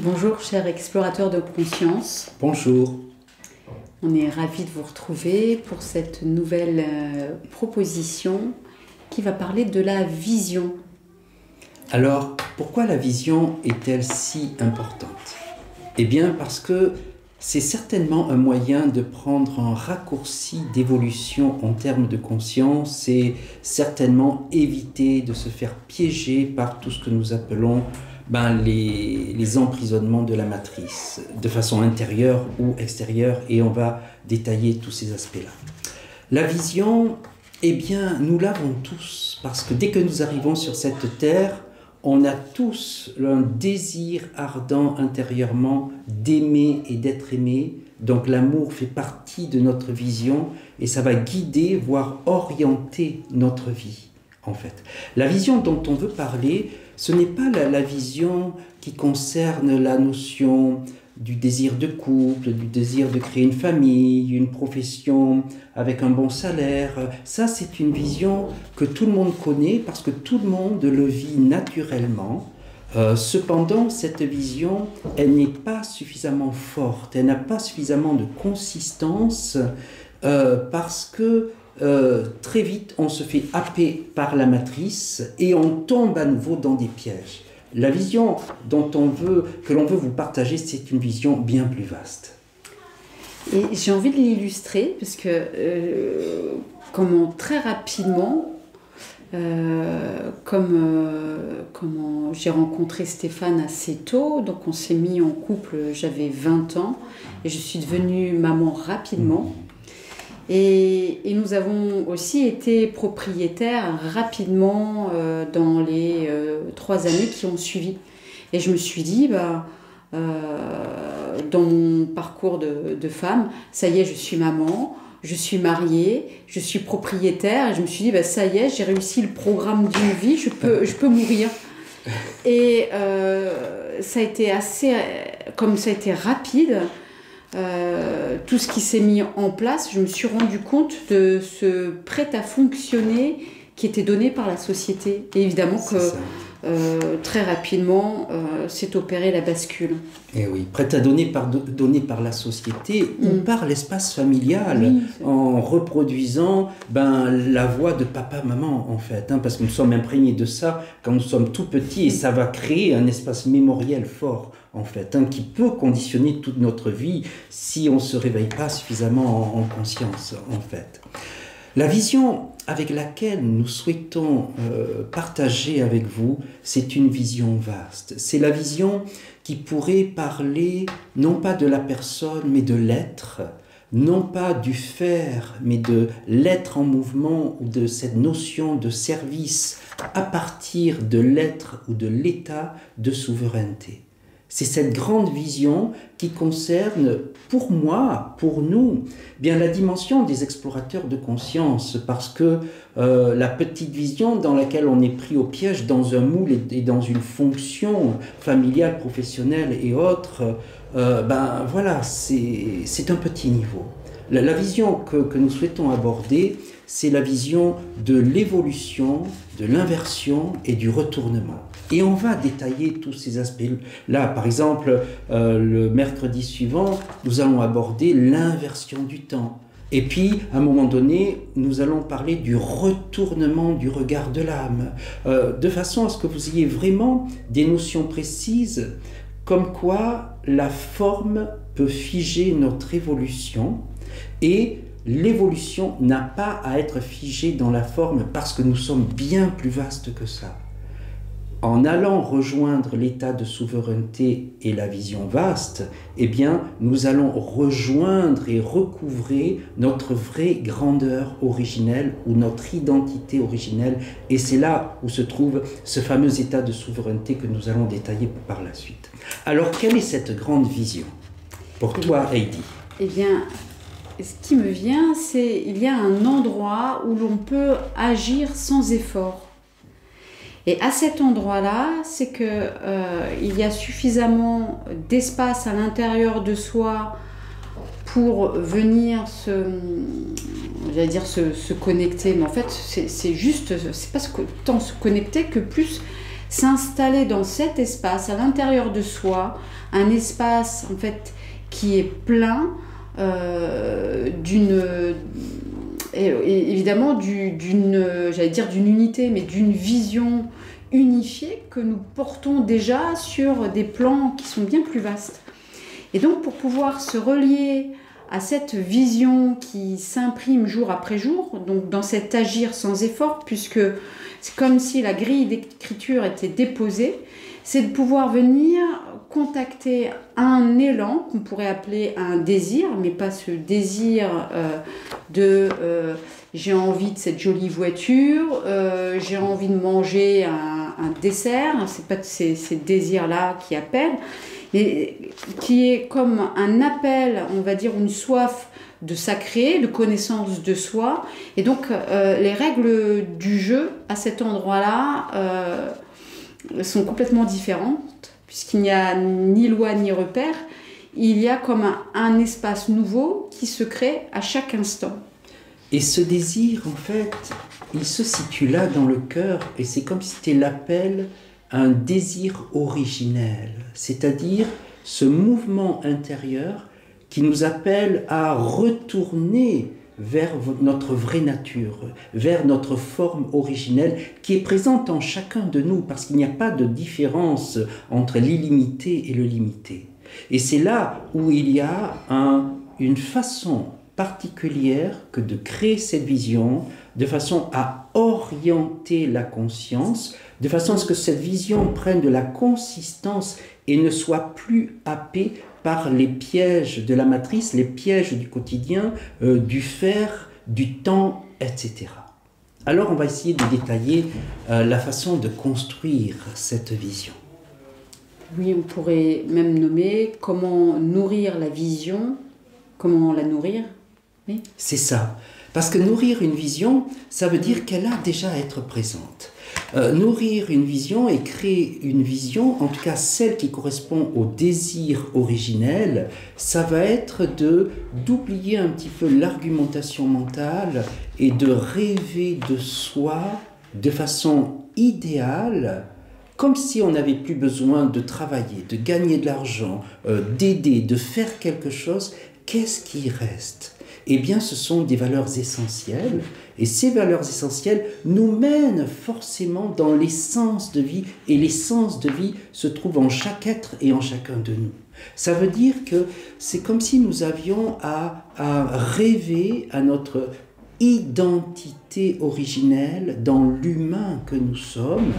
Bonjour, chers explorateurs de conscience. Bonjour. On est ravis de vous retrouver pour cette nouvelle proposition qui va parler de la vision. Alors, pourquoi la vision est-elle si importante? Eh bien, parce que c'est certainement un moyen de prendre un raccourci d'évolution en termes de conscience et certainement éviter de se faire piéger par tout ce que nous appelons les emprisonnements de la matrice, de façon intérieure ou extérieure, et on va détailler tous ces aspects-là. La vision, eh bien, nous l'avons tous, parce que dès que nous arrivons sur cette terre, on a tous un désir ardent intérieurement d'aimer et d'être aimé. Donc l'amour fait partie de notre vision et ça va guider, voire orienter notre vie, en fait. La vision dont on veut parler, ce n'est pas la vision qui concerne la notion du désir de couple, du désir de créer une famille, une profession avec un bon salaire. Ça, c'est une vision que tout le monde connaît parce que tout le monde le vit naturellement. Cependant, cette vision, elle n'est pas suffisamment forte, elle n'a pas suffisamment de consistance parce que très vite, on se fait happer par la matrice et on tombe à nouveau dans des pièges. La vision que l'on veut vous partager, c'est une vision bien plus vaste. Et j'ai envie de l'illustrer parce que, comment très rapidement, comment j'ai rencontré Stéphane assez tôt, donc on s'est mis en couple, j'avais 20 ans et je suis devenue maman rapidement. Et nous avons aussi été propriétaires rapidement dans les 3 années qui ont suivi. Et je me suis dit, dans mon parcours de femme, ça y est, je suis maman, je suis mariée, je suis propriétaire. Et je me suis dit, ça y est, j'ai réussi le programme d'une vie, je peux mourir. Et ça a été comme ça a été rapide, tout ce qui s'est mis en place, je me suis rendu compte de ce prêt à fonctionner qui était donné par la société. Et évidemment que très rapidement s'est opérée la bascule. Et oui, prêt à donner par la société ou par l'espace familial, en reproduisant la voix de papa-maman en fait, parce que nous sommes imprégnés de ça quand nous sommes tout petits et ça va créer un espace mémoriel fort en fait, qui peut conditionner toute notre vie si on ne se réveille pas suffisamment en conscience en fait. La vision avec laquelle nous souhaitons partager avec vous, c'est une vision vaste. C'est la vision qui pourrait parler non pas de la personne mais de l'être, non pas du faire mais de l'être en mouvement ou de cette notion de service à partir de l'être ou de l'état de souveraineté. C'est cette grande vision qui concerne, pour moi, pour nous, bien la dimension des explorateurs de conscience, parce que la petite vision dans laquelle on est pris au piège dans un moule et dans une fonction familiale, professionnelle et autres, voilà, c'est un petit niveau. La vision que nous souhaitons aborder, c'est la vision de l'évolution, de l'inversion et du retournement. Et on va détailler tous ces aspects-là. Par exemple, le mercredi suivant, nous allons aborder l'inversion du temps. Et puis, à un moment donné, nous allons parler du retournement du regard de l'âme, de façon à ce que vous ayez vraiment des notions précises, comme quoi la forme peut figer notre évolution et l'évolution n'a pas à être figée dans la forme parce que nous sommes bien plus vastes que ça. En allant rejoindre l'état de souveraineté et la vision vaste, eh bien, nous allons rejoindre et recouvrer notre vraie grandeur originelle ou notre identité originelle. Et c'est là où se trouve ce fameux état de souveraineté que nous allons détailler par la suite. Alors, quelle est cette grande vision pour toi, Heidi? Eh bien, ce qui me vient, c'est qu'il y a un endroit où l'on peut agir sans effort. Et à cet endroit-là, c'est que il y a suffisamment d'espace à l'intérieur de soi pour venir se connecter. Mais en fait, c'est juste, c'est pas tant se connecter que plus s'installer dans cet espace, à l'intérieur de soi, un espace en fait qui est plein évidemment d'une unité, mais d'une vision unifiée que nous portons déjà sur des plans qui sont bien plus vastes. Et donc pour pouvoir se relier à cette vision qui s'imprime jour après jour, donc dans cet agir sans effort, puisque c'est comme si la grille d'écriture était déposée, c'est de pouvoir venir contacter un élan qu'on pourrait appeler un désir, mais pas ce désir j'ai envie de cette jolie voiture, j'ai envie de manger un dessert, c'est pas ces désirs-là qui appellent, mais qui est comme un appel, on va dire une soif de sacré, de connaissance de soi. Et donc les règles du jeu à cet endroit-là sont complètement différentes, puisqu'il n'y a ni loi ni repère. Il y a comme un espace nouveau qui se crée à chaque instant. Et ce désir, en fait, il se situe là dans le cœur, et c'est comme si c'était l'appel à un désir originel, c'est-à-dire ce mouvement intérieur qui nous appelle à retourner vers notre vraie nature, vers notre forme originelle qui est présente en chacun de nous, parce qu'il n'y a pas de différence entre l'illimité et le limité. Et c'est là où il y a une façon particulière que de créer cette vision, de façon à orienter la conscience, de façon à ce que cette vision prenne de la consistance et ne soit plus happée par les pièges de la matrice, les pièges du quotidien, du faire, du temps, etc. Alors on va essayer de détailler la façon de construire cette vision. Oui, on pourrait même nommer comment nourrir la vision, comment la nourrir. Oui. C'est ça. Parce que nourrir une vision, ça veut dire qu'elle a déjà à être présente. Nourrir une vision et créer une vision, en tout cas celle qui correspond au désir originel, ça va être d'oublier un petit peu l'argumentation mentale et de rêver de soi de façon idéale, comme si on n'avait plus besoin de travailler, de gagner de l'argent, d'aider, de faire quelque chose. Qu'est-ce qui reste ? Eh bien, ce sont des valeurs essentielles, et ces valeurs essentielles nous mènent forcément dans l'essence de vie, et l'essence de vie se trouve en chaque être et en chacun de nous. Ça veut dire que c'est comme si nous avions à rêver à notre identité originelle dans l'humain que nous sommes,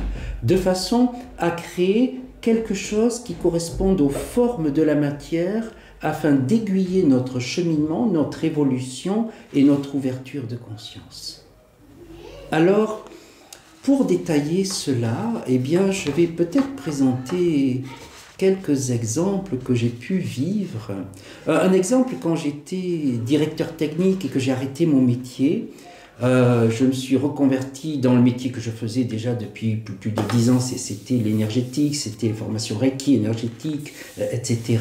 de façon à créer quelque chose qui corresponde aux formes de la matière, afin d'aiguiller notre cheminement, notre évolution et notre ouverture de conscience. Alors, pour détailler cela, eh bien, je vais peut-être présenter quelques exemples que j'ai pu vivre. Un exemple, quand j'étais directeur technique et que j'ai arrêté mon métier, je me suis reconverti dans le métier que je faisais déjà depuis plus de 10 ans, c'était l'énergétique, c'était les formations Reiki, énergétique, etc.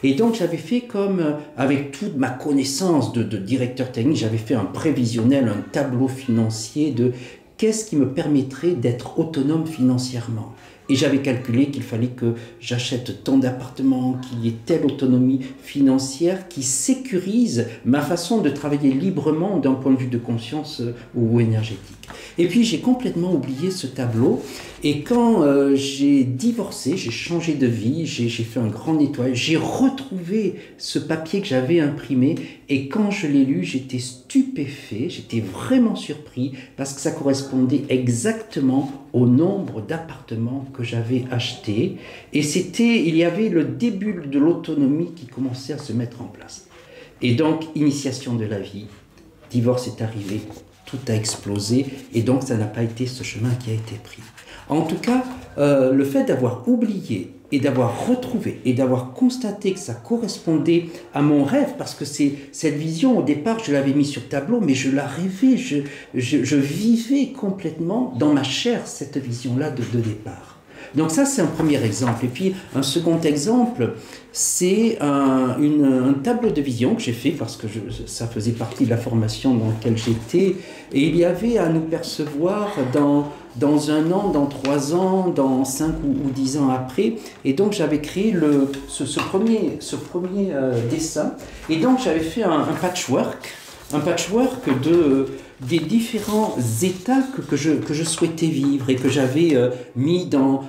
Et donc j'avais fait comme, avec toute ma connaissance de directeur technique, j'avais fait un prévisionnel, un tableau financier de qu'est-ce qui me permettrait d'être autonome financièrement. Et j'avais calculé qu'il fallait que j'achète tant d'appartements, qu'il y ait telle autonomie financière qui sécurise ma façon de travailler librement d'un point de vue de conscience ou énergétique. Et puis j'ai complètement oublié ce tableau. Et quand j'ai divorcé, j'ai changé de vie, j'ai fait un grand nettoyage, j'ai retrouvé ce papier que j'avais imprimé. Et quand je l'ai lu, j'étais stupéfait, j'étais vraiment surpris parce que ça correspondait exactement au nombre d'appartements que j'avais achetés. Et il y avait le début de l'autonomie qui commençait à se mettre en place. Et donc, initiation de la vie, divorce est arrivé, tout a explosé, et donc ça n'a pas été ce chemin qui a été pris. En tout cas, le fait d'avoir oublié et d'avoir retrouvé et d'avoir constaté que ça correspondait à mon rêve, parce que cette vision, au départ, je l'avais mise sur tableau, mais je la rêvais, je vivais complètement dans ma chair cette vision-là de départ. Donc ça, c'est un premier exemple. Et puis, un second exemple, c'est un tableau de vision que j'ai fait parce que ça faisait partie de la formation dans laquelle j'étais. Et il y avait à nous percevoir dans dans 1 an, dans 3 ans, dans 5 ou 10 ans après. Et donc j'avais créé ce premier dessin. Et donc j'avais fait un patchwork des différents états que je souhaitais vivre et que j'avais mis dans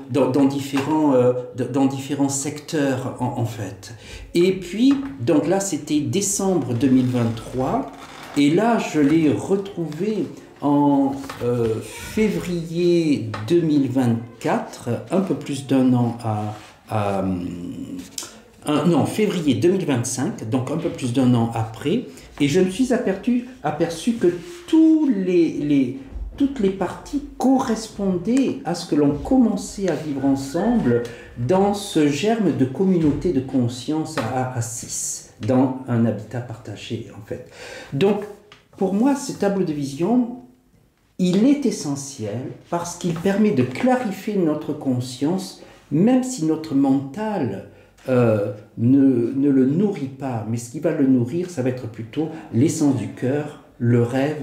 différents secteurs en fait. Et puis, donc là c'était décembre 2023 et là je l'ai retrouvé en février 2024, un peu plus d'1 an non, février 2025, donc un peu plus d'1 an après, et je me suis aperçu que toutes les parties correspondaient à ce que l'on commençait à vivre ensemble dans ce germe de communauté de conscience à 6, dans un habitat partagé en fait. Donc, pour moi, ce tableau de vision, il est essentiel parce qu'il permet de clarifier notre conscience, même si notre mental ne le nourrit pas, mais ce qui va le nourrir, ça va être plutôt l'essence du cœur, le rêve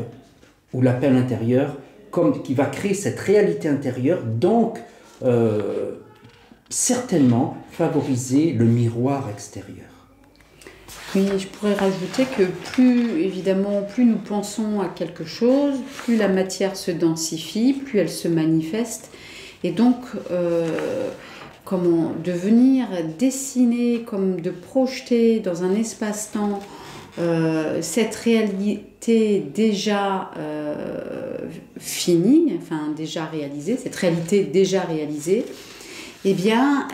ou l'appel intérieur, qui va créer cette réalité intérieure, donc certainement favoriser le miroir extérieur. Oui, je pourrais rajouter que plus nous pensons à quelque chose, plus la matière se densifie, plus elle se manifeste, et donc comment de venir dessiner, comme de projeter dans un espace-temps cette réalité déjà finie, enfin déjà réalisée, cette réalité déjà réalisée, eh bien,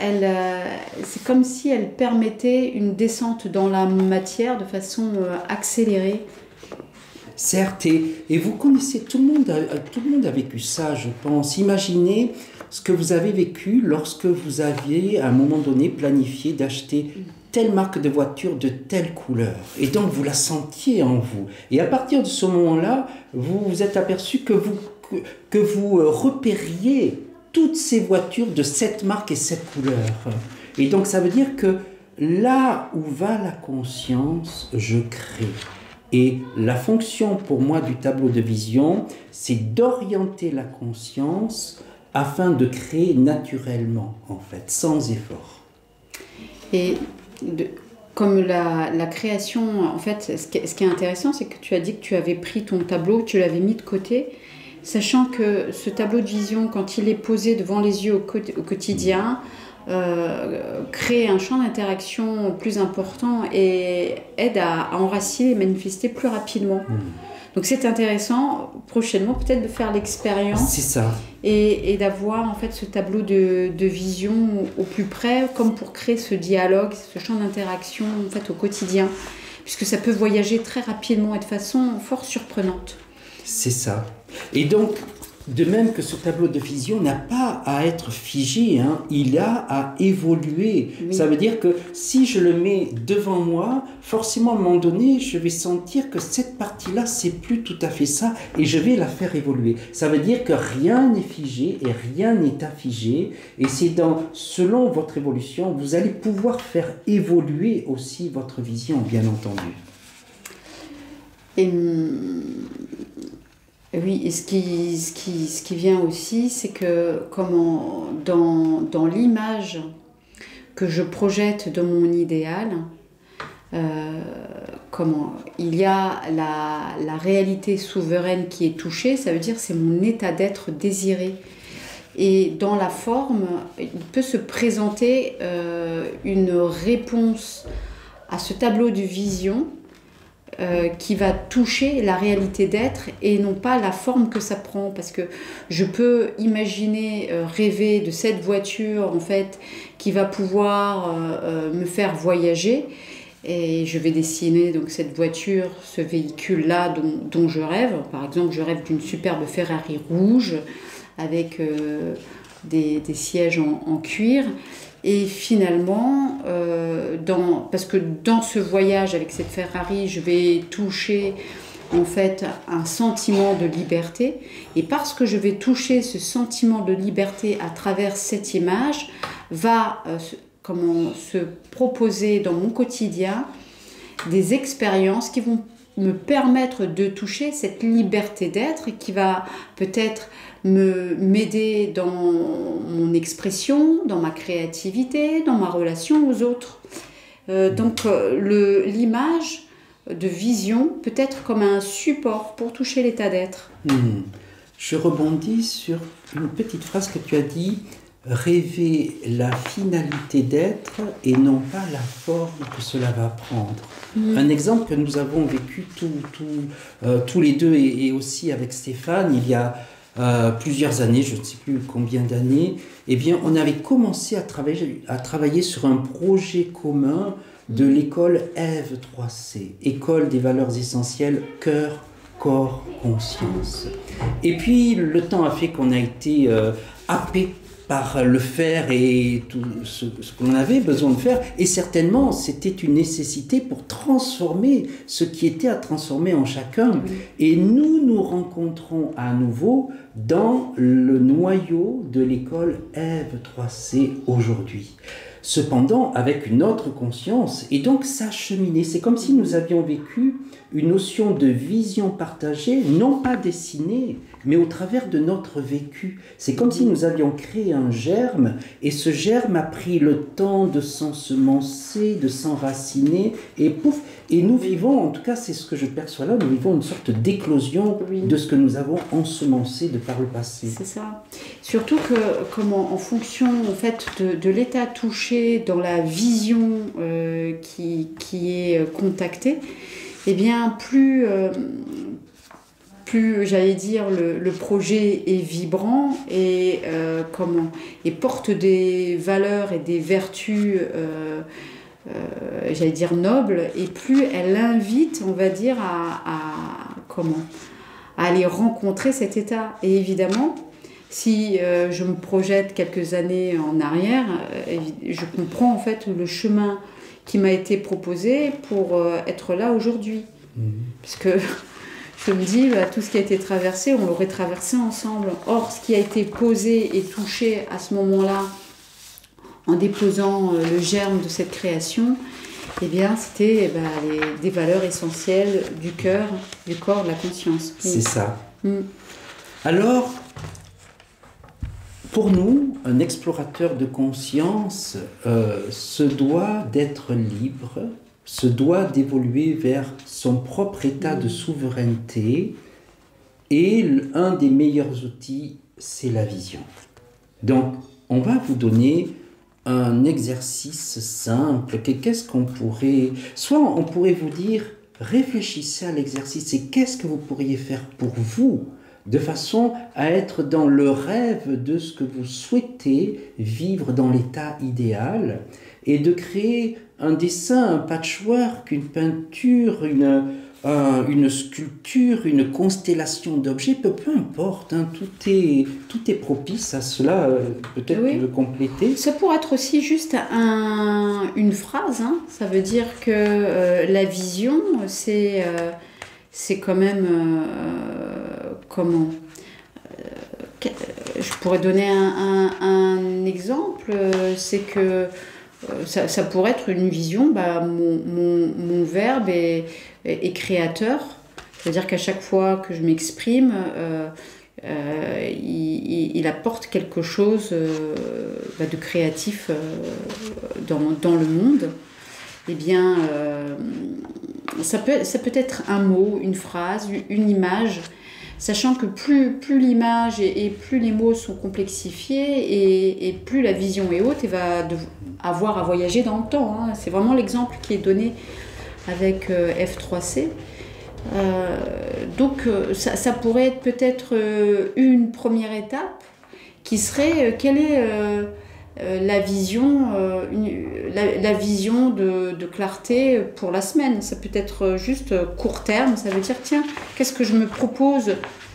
c'est comme si elle permettait une descente dans la matière de façon accélérée. Certes, et vous connaissez, tout le monde a vécu ça, je pense. Imaginez ce que vous avez vécu lorsque vous aviez, à un moment donné, planifié d'acheter telle marque de voiture de telle couleur. Et donc, vous la sentiez en vous. Et à partir de ce moment-là, vous vous êtes aperçu que vous repériez toutes ces voitures de cette marque et cette couleur. Et donc, ça veut dire que là où va la conscience, je crée. Et la fonction pour moi du tableau de vision, c'est d'orienter la conscience afin de créer naturellement, en fait, sans effort. Et comme la création, en fait, ce qui est intéressant, c'est que tu as dit que tu avais pris ton tableau, tu l'avais mis de côté, sachant que ce tableau de vision, quand il est posé devant les yeux au quotidien, crée un champ d'interaction plus important et aide à enraciner et manifester plus rapidement. Donc c'est intéressant prochainement peut-être de faire l'expérience. C'est ça. Et d'avoir en fait ce tableau de vision au plus près, comme pour créer ce dialogue, ce champ d'interaction en fait au quotidien, puisque ça peut voyager très rapidement et de façon fort surprenante. C'est ça. Et donc, de même que ce tableau de vision n'a pas à être figé, hein, il a à évoluer. Oui. Ça veut dire que si je le mets devant moi, forcément à un moment donné, je vais sentir que cette partie-là, c'est plus tout à fait ça, et je vais la faire évoluer. Ça veut dire que rien n'est figé et rien n'est affigé, et c'est selon votre évolution, vous allez pouvoir faire évoluer aussi votre vision, bien entendu. Oui, et ce qui vient aussi, c'est que dans l'image que je projette de mon idéal, il y a la réalité souveraine qui est touchée, ça veut dire c'est mon état d'être désiré. Et dans la forme, il peut se présenter une réponse à ce tableau de vision qui va toucher la réalité d'être et non pas la forme que ça prend, parce que je peux imaginer rêver de cette voiture en fait qui va pouvoir me faire voyager, et je vais dessiner donc cette voiture, ce véhicule là dont je rêve. Par exemple, je rêve d'une superbe Ferrari rouge avec des sièges en cuir. Et finalement, parce que dans ce voyage avec cette Ferrari, je vais toucher en fait un sentiment de liberté. Et parce que je vais toucher ce sentiment de liberté à travers cette image, va se proposer dans mon quotidien des expériences qui vont me permettre de toucher cette liberté d'être qui va peut-être m'aider dans mon expression, dans ma créativité, dans ma relation aux autres. Donc l'image de vision peut être comme un support pour toucher l'état d'être. Je rebondis sur une petite phrase que tu as dit, rêver la finalité d'être et non pas la forme que cela va prendre. Un exemple que nous avons vécu tous les deux et aussi avec Stéphane, il y a plusieurs années, je ne sais plus combien d'années, eh bien, on avait commencé à travailler sur un projet commun de l'école Ève 3C, École des valeurs essentielles, cœur, corps, conscience. Et puis, le temps a fait qu'on a été happé par le faire et tout ce que l'on avait besoin de faire. Et certainement, c'était une nécessité pour transformer ce qui était à transformer en chacun. Et nous nous rencontrons à nouveau dans le noyau de l'école Ève 3C aujourd'hui. Cependant, avec une autre conscience, et donc ça cheminait. C'est comme si nous avions vécu une notion de vision partagée, non pas dessinée, mais au travers de notre vécu. C'est comme si nous avions créé un germe, et ce germe a pris le temps de s'ensemencer, de s'enraciner, et pouf, et nous vivons, en tout cas c'est ce que je perçois là, nous vivons une sorte d'éclosion de ce que nous avons ensemencé de par le passé. C'est ça. Surtout que, en fonction en fait, de l'état touché dans la vision qui est contactée, eh bien, plus j'allais dire, le projet est vibrant et, et porte des valeurs et des vertus, j'allais dire, nobles, et plus elle invite, on va dire, à aller rencontrer cet état. Et évidemment, si je me projette quelques années en arrière, je comprends en fait le chemin qui m'a été proposé pour être là aujourd'hui. Parce que je me dis, tout ce qui a été traversé, on l'aurait traversé ensemble. Or, ce qui a été posé et touché à ce moment-là, en déposant le germe de cette création, eh bien, c'était des valeurs essentielles du cœur, du corps, de la conscience. C'est ça. Alors, pour nous, un explorateur de conscience se doit d'être libre, se doit d'évoluer vers son propre état de souveraineté, et un des meilleurs outils, c'est la vision. Donc, on va vous donner un exercice simple. Qu'est-ce qu'on pourrait... Soit on pourrait vous dire, réfléchissez à l'exercice et qu'est-ce que vous pourriez faire pour vous, de façon à être dans le rêve de ce que vous souhaitez vivre dans l'état idéal, et de créer un dessin, un patchwork, une peinture, une sculpture, une constellation d'objets, peu importe, hein, tout est propice à cela. Peut-être tu veux compléter. Ça pourrait être aussi juste une phrase, hein. Ça veut dire que la vision, c'est quand même... je pourrais donner un exemple, c'est que ça pourrait être une vision, mon verbe est créateur, c'est-à-dire qu'à chaque fois que je m'exprime, il apporte quelque chose de créatif dans le monde. Eh bien, ça peut être un mot, une phrase, une image, sachant que plus l'image et plus les mots sont complexifiés et plus la vision est haute et va avoir à voyager dans le temps. Hein. C'est vraiment l'exemple qui est donné avec F3C. Donc ça pourrait être peut-être une première étape qui serait quelle est la vision de clarté pour la semaine. Ça peut être juste court terme, ça veut dire tiens, qu'est-ce que je me propose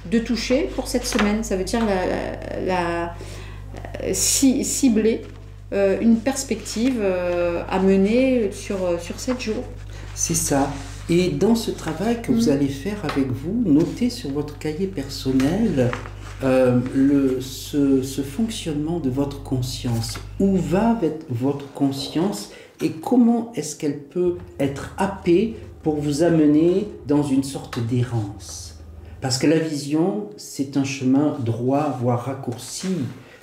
de toucher pour cette semaine, ça veut dire cibler une perspective à mener sur 7 jours. C'est ça. Et dans ce travail que vous allez faire avec vous, notez sur votre cahier personnel ce fonctionnement de votre conscience. Où va votre conscience et comment est-ce qu'elle peut être happée pour vous amener dans une sorte d'errance. Parce que la vision, c'est un chemin droit, voire raccourci.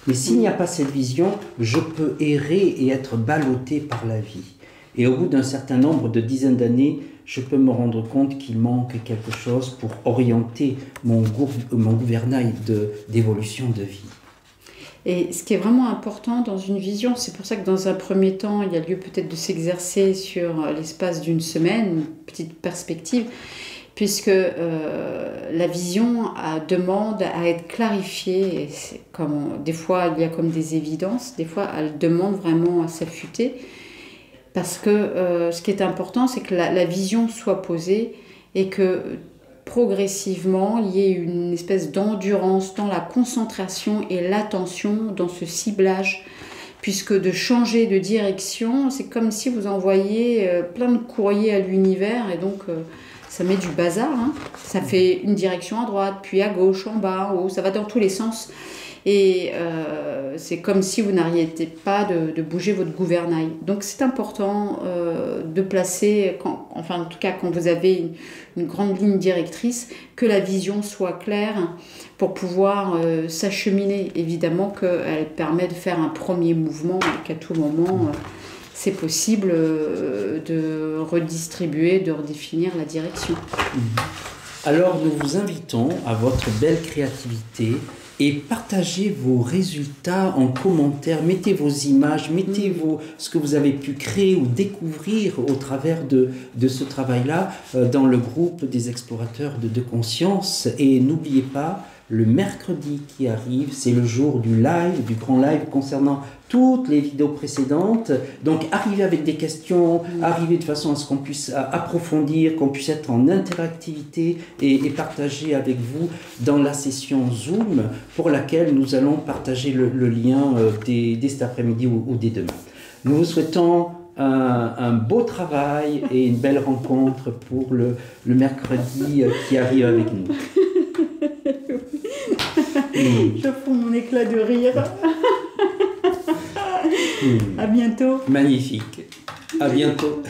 Mais s'il n'y a pas cette vision, je peux errer et être ballotté par la vie. Et au bout d'un certain nombre de dizaines d'années, je peux me rendre compte qu'il manque quelque chose pour orienter mon gouvernail d'évolution de vie. Et ce qui est vraiment important dans une vision, c'est pour ça que dans un premier temps, il y a lieu peut-être de s'exercer sur l'espace d'une semaine, une petite perspective, puisque la vision demande à être clarifiée. Et des fois, il y a comme des évidences, des fois, elle demande vraiment à s'affûter. Parce que ce qui est important, c'est que la vision soit posée et que progressivement, il y ait une espèce d'endurance dans la concentration et l'attention dans ce ciblage. Puisque de changer de direction, c'est comme si vous envoyiez plein de courriers à l'univers et donc ça met du bazar. Hein. Ça fait une direction à droite, puis à gauche, en bas, en haut, ça va dans tous les sens. Et c'est comme si vous n'arrêtiez pas de bouger votre gouvernail. Donc c'est important de placer, en tout cas quand vous avez une grande ligne directrice, que la vision soit claire pour pouvoir s'acheminer. Évidemment qu'elle permet de faire un premier mouvement et qu'à tout moment, c'est possible de redistribuer, de redéfinir la direction. Alors nous vous invitons à votre belle créativité et partagez vos résultats en commentaire, mettez vos images, mettez ce que vous avez pu créer ou découvrir au travers de ce travail-là dans le groupe des explorateurs de conscience. Et n'oubliez pas, le mercredi qui arrive, c'est le jour du live, du grand live concernant toutes les vidéos précédentes. Donc arrivez avec des questions, arrivez de façon à ce qu'on puisse approfondir, qu'on puisse être en interactivité et partager avec vous dans la session Zoom pour laquelle nous allons partager le lien dès cet après-midi ou dès demain. Nous vous souhaitons un beau travail et une belle rencontre pour le mercredi qui arrive avec nous. Je fous mon éclat de rire. À bientôt. Magnifique. À bientôt.